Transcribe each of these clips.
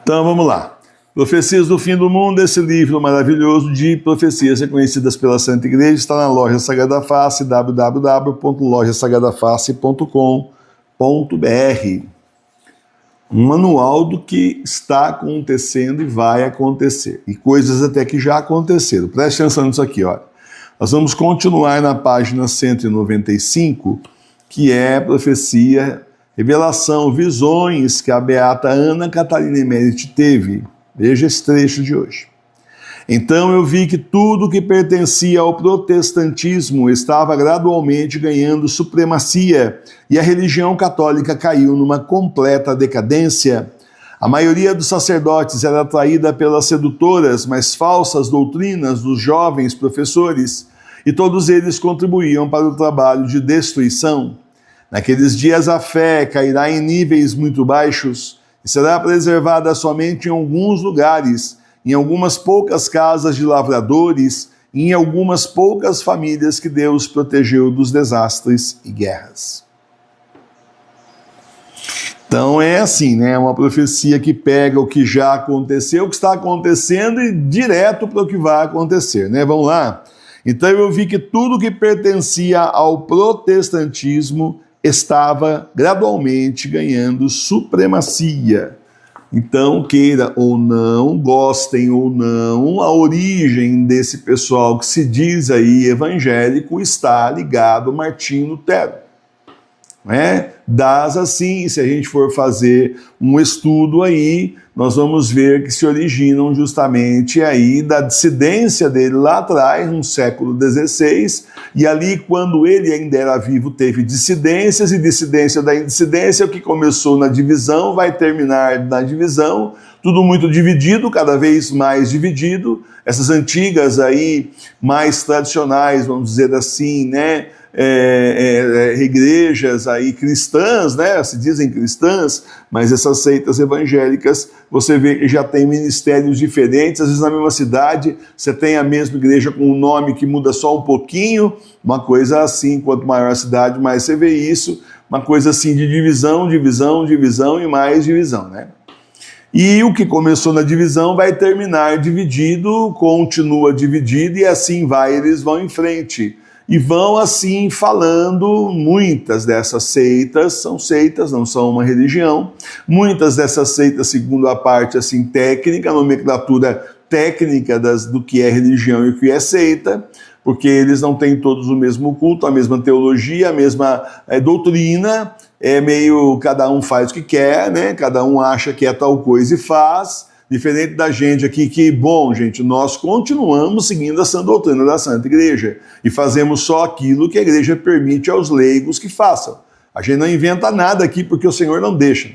Então vamos lá. Profecias do Fim do Mundo, esse livro maravilhoso de profecias reconhecidas pela Santa Igreja, está na Loja Sagrada Face, www.lojasagradaface.com.br. Um manual do que está acontecendo e vai acontecer. E coisas até que já aconteceram. Preste atenção nisso aqui, olha. Nós vamos continuar na página 195, que é profecia, revelação, visões que a beata Ana Catarina Emmerich teve. Veja esse trecho de hoje. Então eu vi que tudo que pertencia ao protestantismo estava gradualmente ganhando supremacia e a religião católica caiu numa completa decadência. A maioria dos sacerdotes era atraída pelas sedutoras, mas falsas doutrinas dos jovens professores, e todos eles contribuíam para o trabalho de destruição. Naqueles dias a fé cairá em níveis muito baixos e será preservada somente em alguns lugares, em algumas poucas casas de lavradores e em algumas poucas famílias que Deus protegeu dos desastres e guerras. Então é assim, né? Uma profecia que pega o que já aconteceu, o que está acontecendo e direto para o que vai acontecer, né? Vamos lá? Então eu vi que tudo que pertencia ao protestantismo estava gradualmente ganhando supremacia. Então, queira ou não, gostem ou não, a origem desse pessoal que se diz aí evangélico está ligado a Martinho Lutero. Das assim, se a gente for fazer um estudo aí, nós vamos ver que se originam justamente aí da dissidência dele lá atrás, no século XVI, e ali quando ele ainda era vivo teve dissidências, e dissidência da indissidência, o que começou na divisão vai terminar na divisão, tudo muito dividido, cada vez mais dividido, essas antigas aí, mais tradicionais, vamos dizer assim, né, igrejas aí cristãs, né, se dizem cristãs, mas essas seitas evangélicas, você vê que já tem ministérios diferentes, às vezes na mesma cidade, você tem a mesma igreja com um nome que muda só um pouquinho, uma coisa assim, quanto maior a cidade, mais você vê isso, uma coisa assim de divisão, divisão, divisão e mais divisão, né? E o que começou na divisão vai terminar dividido, continua dividido e assim vai, eles vão em frente. E vão assim falando, muitas dessas seitas, são seitas, não são uma religião, muitas dessas seitas, segundo a parte assim técnica, a nomenclatura técnica do que é religião e o que é seita, porque eles não têm todos o mesmo culto, a mesma teologia, a mesma doutrina, meio cada um faz o que quer, né? Cada um acha que é tal coisa e faz. Diferente da gente aqui que, bom, gente, nós continuamos seguindo a sã doutrina da Santa Igreja e fazemos só aquilo que a Igreja permite aos leigos que façam. A gente não inventa nada aqui porque o Senhor não deixa.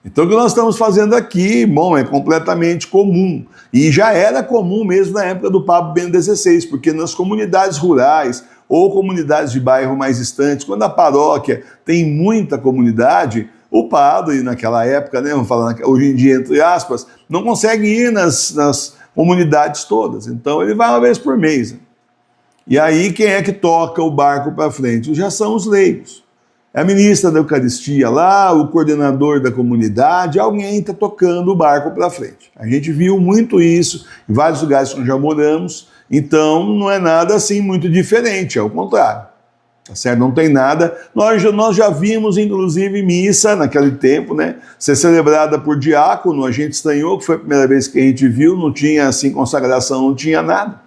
Então o que nós estamos fazendo aqui, bom, é completamente comum. E já era comum mesmo na época do Papa Bento XVI, porque nas comunidades rurais ou comunidades de bairro mais distantes, quando a paróquia tem muita comunidade, o padre, naquela época, né, vamos falar hoje em dia, entre aspas, não consegue ir nas comunidades todas. Então ele vai uma vez por mês. E aí quem é que toca o barco para frente? Já são os leigos. É a ministra da Eucaristia lá, o coordenador da comunidade, alguém está tocando o barco para frente. A gente viu muito isso em vários lugares que nós já moramos, então não é nada assim muito diferente, ao contrário. Tá certo? Não tem nada. Nós já vimos, inclusive, missa naquele tempo, né? Ser celebrada por diácono, a gente estranhou, que foi a primeira vez que a gente viu, não tinha assim consagração, não tinha nada.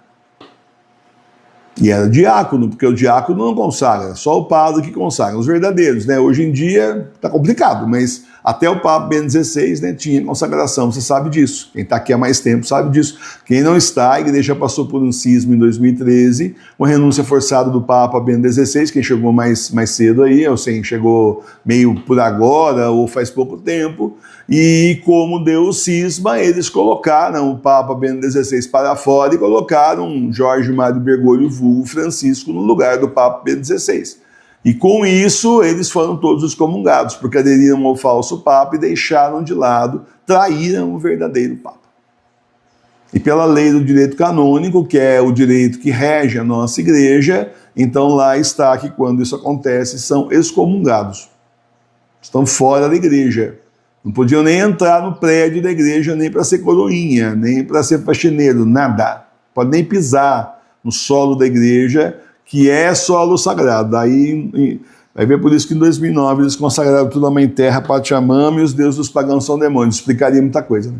E era diácono, porque o diácono não consagra, só o padre que consagra, os verdadeiros, né? Hoje em dia está complicado, mas até o Papa Bento XVI, né, tinha consagração, você sabe disso. Quem está aqui há mais tempo sabe disso. Quem não está, a igreja passou por um cisma em 2013, uma renúncia forçada do Papa Bento XVI, quem chegou mais cedo aí, ou seja, chegou meio por agora, ou faz pouco tempo, e como deu o cisma, eles colocaram o Papa Bento XVI para fora e colocaram Jorge Mário Bergoglio vulgo Francisco no lugar do Papa Bento XVI. E com isso, eles foram todos excomungados, porque aderiram ao falso Papa e deixaram de lado, traíram o verdadeiro Papa. E pela lei do direito canônico, que é o direito que rege a nossa igreja, então lá está que quando isso acontece, são excomungados. Estão fora da igreja. Não podiam nem entrar no prédio da igreja, nem para ser coroinha, nem para ser faxineiro, nada. Pode nem pisar no solo da igreja, que é solo sagrado. Aí vai ver por isso que em 2009 eles consagraram tudo a Mãe Terra, Pachamama, e os deuses dos pagãos são demônios. Explicaria muita coisa, né?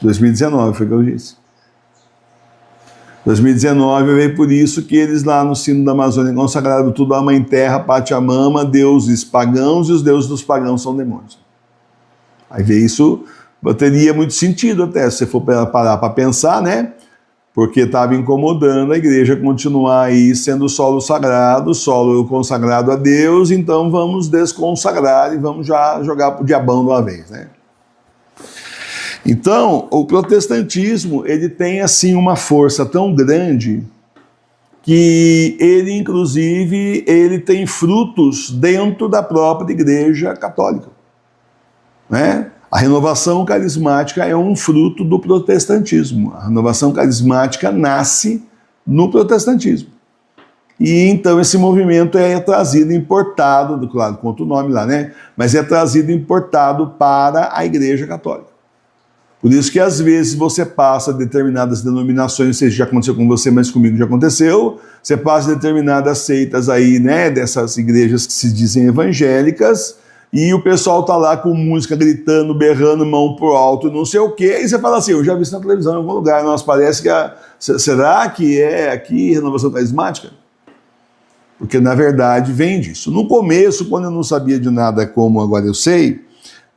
2019 foi o que eu disse. 2019 veio por isso que eles lá no sino da Amazônia consagraram tudo a Mãe Terra, Pachamama, deuses pagãos, e os deuses dos pagãos são demônios. Aí vê isso, teria muito sentido até, se você for parar para pensar, né? Porque estava incomodando a igreja continuar aí sendo solo sagrado, solo consagrado a Deus, então vamos desconsagrar e vamos já jogar para o diabão de uma vez, né? Então, o protestantismo, ele tem assim uma força tão grande que ele, inclusive, ele tem frutos dentro da própria igreja católica, né? A renovação carismática é um fruto do protestantismo. A renovação carismática nasce no protestantismo. E então esse movimento é trazido, importado, claro, conta o nome lá, né? Mas é trazido, importado para a igreja católica. Por isso que às vezes você passa determinadas denominações, não sei se já aconteceu com você, mas comigo já aconteceu, você passa determinadas seitas aí, né, dessas igrejas que se dizem evangélicas, e o pessoal tá lá com música gritando, berrando, mão pro alto, não sei o quê, e você fala assim, eu já vi isso na televisão em algum lugar, nossa, parece que será que é aqui renovação carismática? Porque na verdade vem disso. No começo, quando eu não sabia de nada como agora eu sei,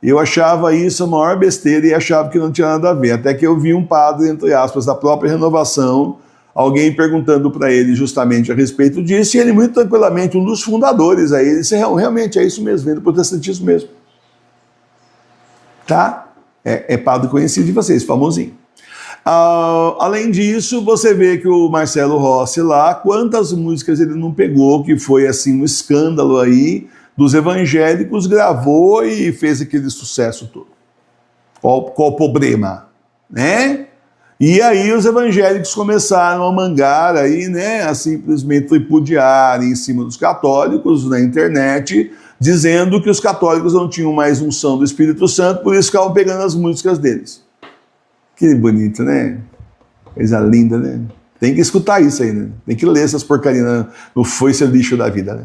eu achava isso a maior besteira e achava que não tinha nada a ver. Até que eu vi um padre, entre aspas, da própria renovação, alguém perguntando para ele justamente a respeito disso, e ele muito tranquilamente, um dos fundadores aí, ele disse, realmente é isso mesmo, vem do protestantismo mesmo. Tá? É padre conhecido de vocês, famosinho. Além disso, você vê que o Marcelo Rossi lá, quantas músicas ele não pegou, que foi assim um escândalo aí, dos evangélicos, gravou e fez aquele sucesso todo. Qual o problema? Né? E aí os evangélicos começaram a mangar aí, né, a simplesmente tripudiar em cima dos católicos na internet, dizendo que os católicos não tinham mais unção do Espírito Santo, por isso ficavam pegando as músicas deles. Que bonito, né? Coisa linda, né? Tem que escutar isso aí, né? Tem que ler essas porcarias no foice lixo da vida, né?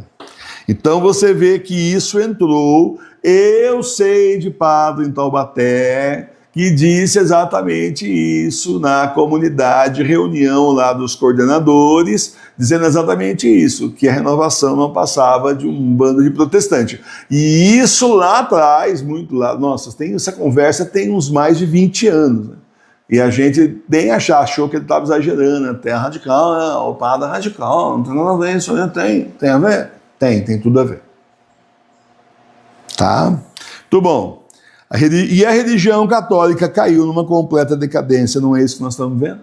Então você vê que isso entrou. Eu sei de padre em Taubaté que disse exatamente isso na comunidade, reunião lá dos coordenadores, dizendo exatamente isso, que a renovação não passava de um bando de protestante. E isso lá atrás, muito lá, nossa, essa conversa tem uns mais de 20 anos, né? E a gente nem achou que ele estava exagerando, até radical, o padre radical, não tem nada a ver, isso tem a ver? Tem tudo a ver. Tá? Muito bom. E a religião católica caiu numa completa decadência, não é isso que nós estamos vendo?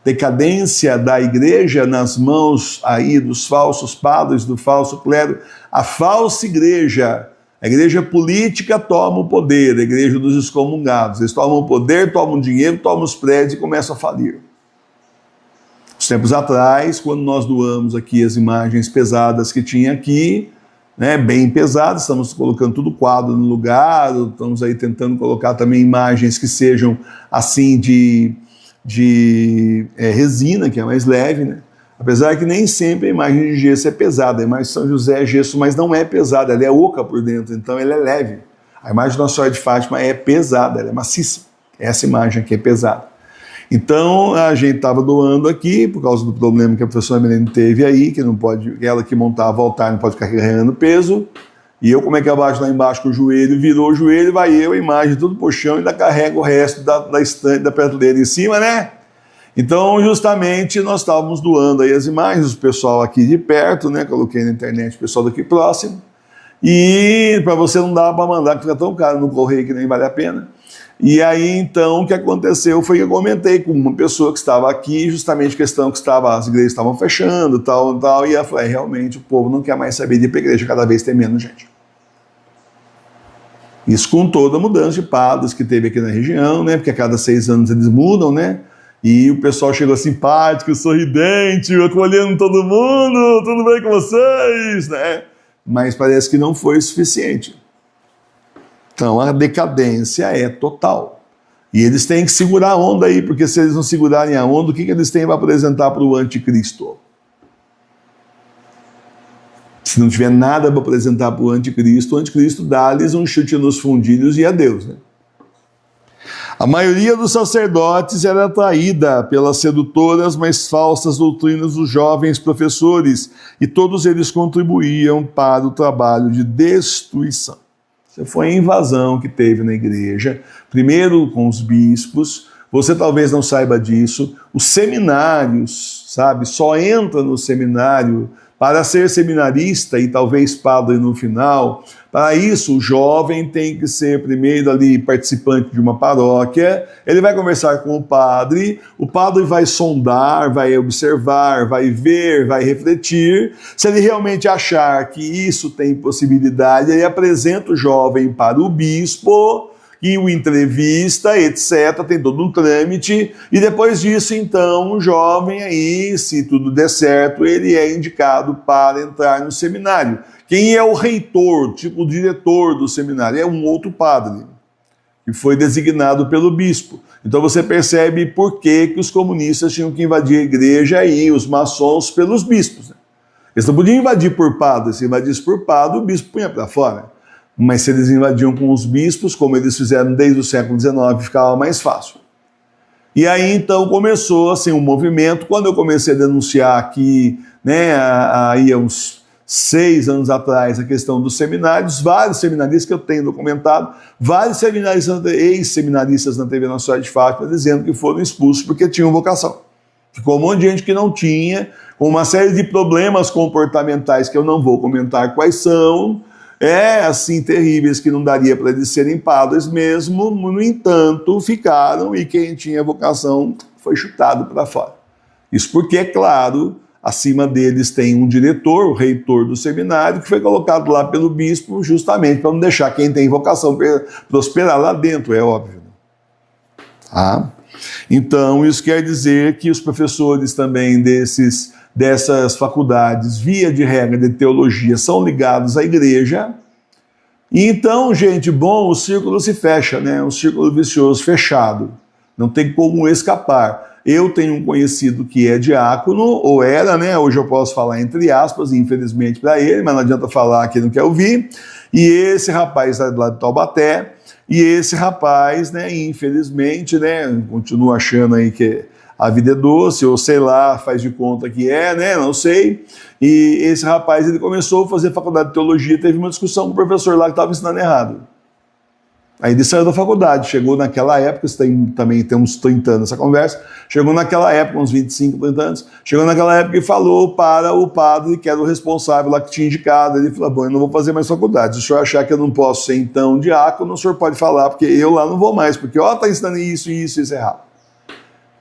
Decadência da igreja nas mãos aí dos falsos padres, do falso clero. A falsa igreja, a igreja política toma o poder, a igreja dos excomungados. Eles tomam o poder, tomam dinheiro, tomam os prédios e começam a falir. Uns tempos atrás, quando nós doamos aqui as imagens pesadas que tinha aqui, né, bem pesadas, estamos colocando tudo quadro no lugar, estamos aí tentando colocar também imagens que sejam assim de resina, que é mais leve, né? Apesar que nem sempre a imagem de gesso é pesada, a imagem de São José é gesso, mas não é pesada, ela é oca por dentro, então ela é leve. A imagem de Nossa Senhora de Fátima é pesada, ela é maciça. Essa imagem aqui é pesada. Então a gente estava doando aqui, por causa do problema que a professora Melene teve aí, que não pode, ela que montava o altar não pode ficar carregando peso, e eu como é que abaixo lá embaixo com o joelho, virou o joelho, vai eu, a imagem tudo pro chão, e ainda carrega o resto da estante, da prateleira em cima, né? Então justamente nós estávamos doando aí as imagens, o pessoal aqui de perto, né? Coloquei na internet o pessoal daqui próximo, e para você não dá para mandar, que fica tão caro no correio que nem vale a pena. E aí, então, o que aconteceu foi que eu comentei com uma pessoa que estava aqui, justamente questão que as igrejas estavam fechando, tal, e ela falou, realmente, o povo não quer mais saber de ir para a igreja, cada vez tem menos gente. Isso com toda a mudança de padres que teve aqui na região, né, porque a cada 6 anos eles mudam, né, e o pessoal chegou simpático, sorridente, acolhendo todo mundo, tudo bem com vocês, né, mas parece que não foi o suficiente. Então a decadência é total. E eles têm que segurar a onda aí, porque se eles não segurarem a onda, o que eles têm para apresentar para o anticristo? Se não tiver nada para apresentar para o anticristo dá-lhes um chute nos fundilhos e adeus, né? A maioria dos sacerdotes era atraída pelas sedutoras, mas falsas doutrinas dos jovens professores, e todos eles contribuíam para o trabalho de destruição. Essa foi a invasão que teve na igreja, primeiro com os bispos. Você talvez não saiba disso, os seminários, sabe, só entra no seminário para ser seminarista e talvez padre no final. Para isso, o jovem tem que ser primeiro ali participante de uma paróquia, ele vai conversar com o padre vai sondar, vai observar, vai ver, vai refletir. Se ele realmente achar que isso tem possibilidade, ele apresenta o jovem para o bispo, e o entrevista, etc., tem todo um trâmite, e depois disso, então, o jovem aí, se tudo der certo, ele é indicado para entrar no seminário. Quem é o reitor, tipo o diretor do seminário? É um outro padre, que foi designado pelo bispo. Então você percebe por que os comunistas tinham que invadir a igreja e os maçons pelos bispos, né? Eles não podiam invadir por padre, se invadisse por padre, o bispo punha para fora. Mas se eles invadiam com os bispos, como eles fizeram desde o século XIX, ficava mais fácil. E aí então começou assim um movimento. Quando eu comecei a denunciar aqui, né, aí há uns 6 anos atrás, a questão dos seminários, vários seminaristas que eu tenho documentado, vários seminaristas, ex-seminaristas na TV Nossa Senhora de Fátima, dizendo que foram expulsos porque tinham vocação. Ficou um monte de gente que não tinha, com uma série de problemas comportamentais que eu não vou comentar quais são, assim, terríveis, que não daria para eles serem padres mesmo. No entanto, ficaram, e quem tinha vocação foi chutado para fora. Isso porque, é claro, acima deles tem um diretor, o reitor do seminário, que foi colocado lá pelo bispo justamente para não deixar quem tem vocação prosperar lá dentro, é óbvio. Tá? Então, isso quer dizer que os professores também dessas faculdades, via de regra de teologia, são ligados à igreja. E então, gente, bom, o círculo se fecha, né? Um círculo vicioso fechado. Não tem como escapar. Eu tenho um conhecido que é diácono, ou era, né? Hoje eu posso falar entre aspas, infelizmente para ele, mas não adianta falar que ele não quer ouvir. E esse rapaz lá de Taubaté, e esse rapaz, né, infelizmente, né, continua achando aí que a vida é doce, ou sei lá, faz de conta que é, né, não sei. E esse rapaz, ele começou a fazer faculdade de teologia, teve uma discussão com o professor lá que estava ensinando errado. Aí ele saiu da faculdade, chegou naquela época, isso também tem uns 30 anos essa conversa, chegou naquela época, uns 25, 30 anos, chegou naquela época e falou para o padre, que era o responsável lá que tinha indicado. Ele falou: bom, eu não vou fazer mais faculdade, se o senhor achar que eu não posso ser então diácono, o senhor pode falar, porque eu lá não vou mais, porque está ensinando isso errado.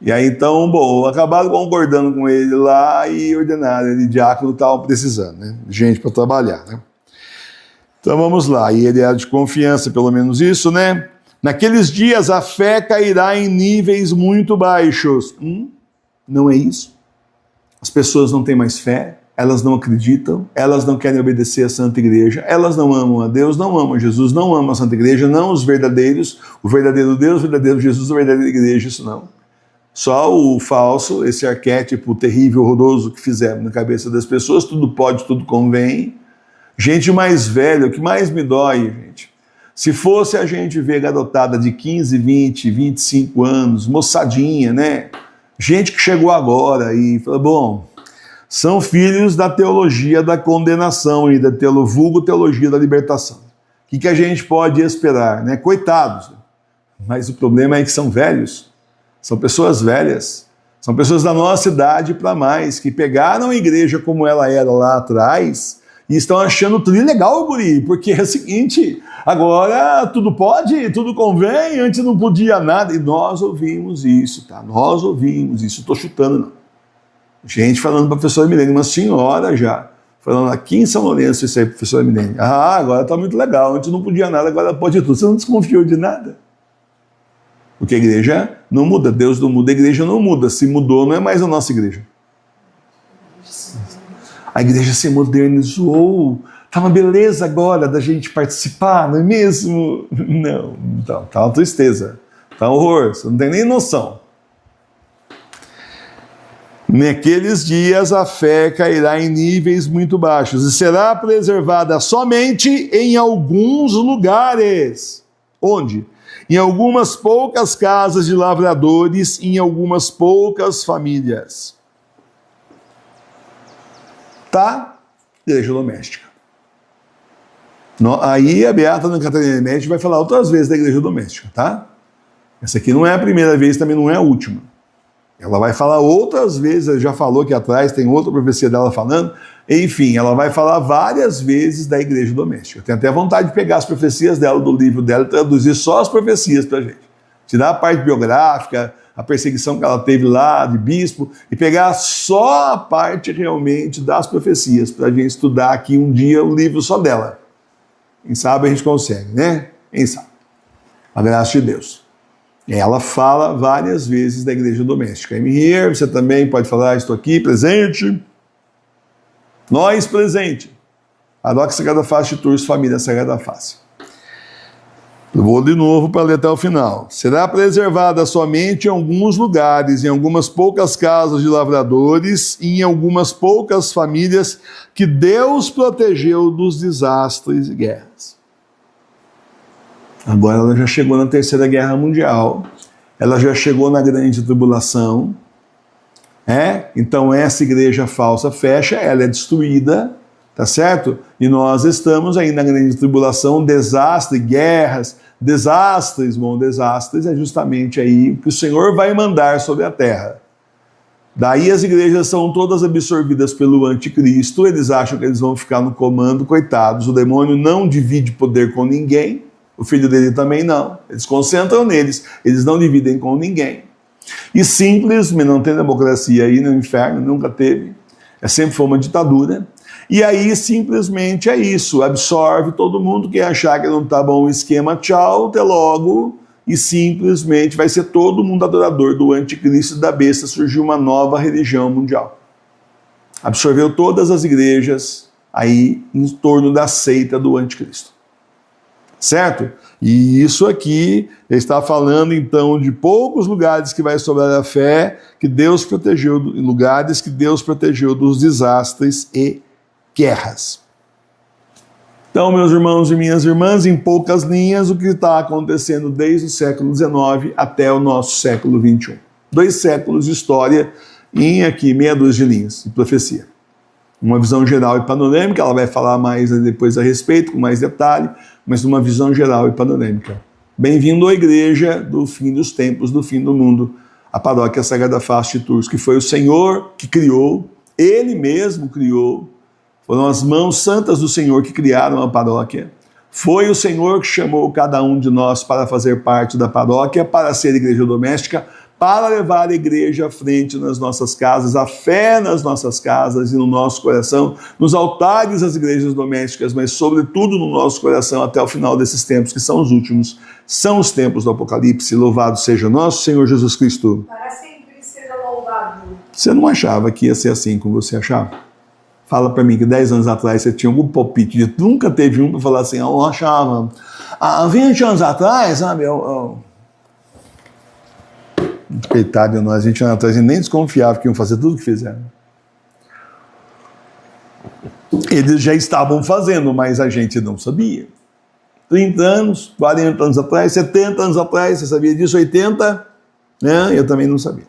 E aí então, bom, acabaram concordando com ele lá e ordenaram ele diácono, estava precisando, né, gente para trabalhar, né. Então vamos lá, e ele era de confiança, pelo menos isso, né? Naqueles dias a fé cairá em níveis muito baixos. Não é isso? As pessoas não têm mais fé, elas não acreditam, elas não querem obedecer à Santa Igreja, elas não amam a Deus, não amam Jesus, não amam a Santa Igreja, não os verdadeiros, o verdadeiro Deus, o verdadeiro Jesus, a verdadeira Igreja, isso não. Só o falso, esse arquétipo terrível, horroroso que fizeram na cabeça das pessoas, tudo pode, tudo convém. Gente mais velha, o que mais me dói, gente, se fosse a gente ver garotada de 15, 20, 25 anos, moçadinha, né? Gente que chegou agora e falou: bom, são filhos da teologia da condenação e da vulgo teologia da libertação. O que a gente pode esperar, né? Coitados. Mas o problema é que são velhos, são pessoas velhas, são pessoas da nossa idade para mais, que pegaram a igreja como ela era lá atrás e estão achando tudo ilegal, guri, porque é o seguinte, agora tudo pode, tudo convém, antes não podia nada. E nós ouvimos isso, tá? Nós ouvimos isso, estou chutando não. Gente falando para a professora Milene, uma senhora já, falando aqui em São Lourenço, isso aí, professora Milene. Agora está muito legal, antes não podia nada, agora pode tudo. Você não desconfiou de nada? Porque a igreja não muda, Deus não muda, a igreja não muda. Se mudou, não é mais a nossa igreja. A igreja se modernizou, Tá uma beleza agora da gente participar, não é mesmo? Não, então, tá uma tristeza, tá um horror, você não tem nem noção. Naqueles dias a fé cairá em níveis muito baixos e será preservada somente em alguns lugares. Onde? Em algumas poucas casas de lavradores, em algumas poucas famílias. Tá? Igreja doméstica. Aí a Beata no Catarina Médici vai falar outras vezes da igreja doméstica, tá? Essa aqui não é a primeira vez, também não é a última. Ela vai falar outras vezes, já falou aqui atrás, tem outra profecia dela falando. Enfim, ela vai falar várias vezes da igreja doméstica. Eu tenho até vontade de pegar as profecias dela, do livro dela, e traduzir só as profecias pra gente. Tirar a parte biográfica, a perseguição que ela teve lá de bispo, e pegar só a parte realmente das profecias, pra gente estudar aqui um dia um livro só dela. Quem sabe a gente consegue, né? Quem sabe? A graça de Deus. Ela fala várias vezes da igreja doméstica. I'm here, você também pode falar, estou aqui, presente. Nós, presente. Paróquia Sagrada Face de Tours, família Sagrada Face. Eu vou de novo para ler até o final. Será preservada somente em alguns lugares, em algumas poucas casas de lavradores e em algumas poucas famílias que Deus protegeu dos desastres e guerras. Agora ela já chegou na Terceira Guerra Mundial, ela já chegou na Grande Tribulação, então essa igreja falsa fecha, ela é destruída, tá certo? E nós estamos aí na Grande Tribulação, desastre, guerras, desastres, desastres é justamente aí que o Senhor vai mandar sobre a terra. Daí as igrejas são todas absorvidas pelo anticristo, eles acham que eles vão ficar no comando, coitados, o demônio não divide poder com ninguém, o filho dele também não. Eles concentram neles, eles não dividem com ninguém. E simplesmente não tem democracia aí no inferno, nunca teve. Sempre foi uma ditadura. E aí simplesmente é isso, absorve todo mundo, quem achar que não tá bom o esquema, tchau, até logo. E simplesmente vai ser todo mundo adorador do anticristo e da besta, surgiu uma nova religião mundial. Absorveu todas as igrejas aí em torno da seita do anticristo. Certo? E isso aqui está falando então de poucos lugares que vai sobrar a fé, que Deus protegeu, lugares que Deus protegeu dos desastres e guerras. Então, meus irmãos e minhas irmãs, em poucas linhas, o que está acontecendo desde o século XIX até o nosso século XXI. 2 séculos de história em aqui meia dúzia de linhas de profecia. Uma visão geral e panorâmica, ela vai falar mais depois a respeito, com mais detalhe, mas numa visão geral e panorâmica. Bem-vindo à igreja do fim dos tempos, do fim do mundo, a Paróquia Sagrada Face de Tours, que foi o Senhor que criou, Ele mesmo criou, foram as mãos santas do Senhor que criaram a paróquia. Foi o Senhor que chamou cada um de nós para fazer parte da paróquia, para ser igreja doméstica, para levar a igreja à frente nas nossas casas, a fé nas nossas casas e no nosso coração, nos altares das igrejas domésticas, mas sobretudo no nosso coração até o final desses tempos, que são os últimos, são os tempos do Apocalipse. Louvado seja nosso Senhor Jesus Cristo. Para sempre seja louvado. Você não achava que ia ser assim como você achava? Fala para mim que 10 anos atrás você tinha algum palpite, de nunca teve um para falar assim, eu achava, há 20 anos atrás, sabe, coitado de nós, 20 anos atrás, a gente nem desconfiava que iam fazer tudo o que fizeram. Eles já estavam fazendo, mas a gente não sabia. 30 anos, 40 anos atrás, 70 anos atrás, você sabia disso? 80? Né? Eu também não sabia.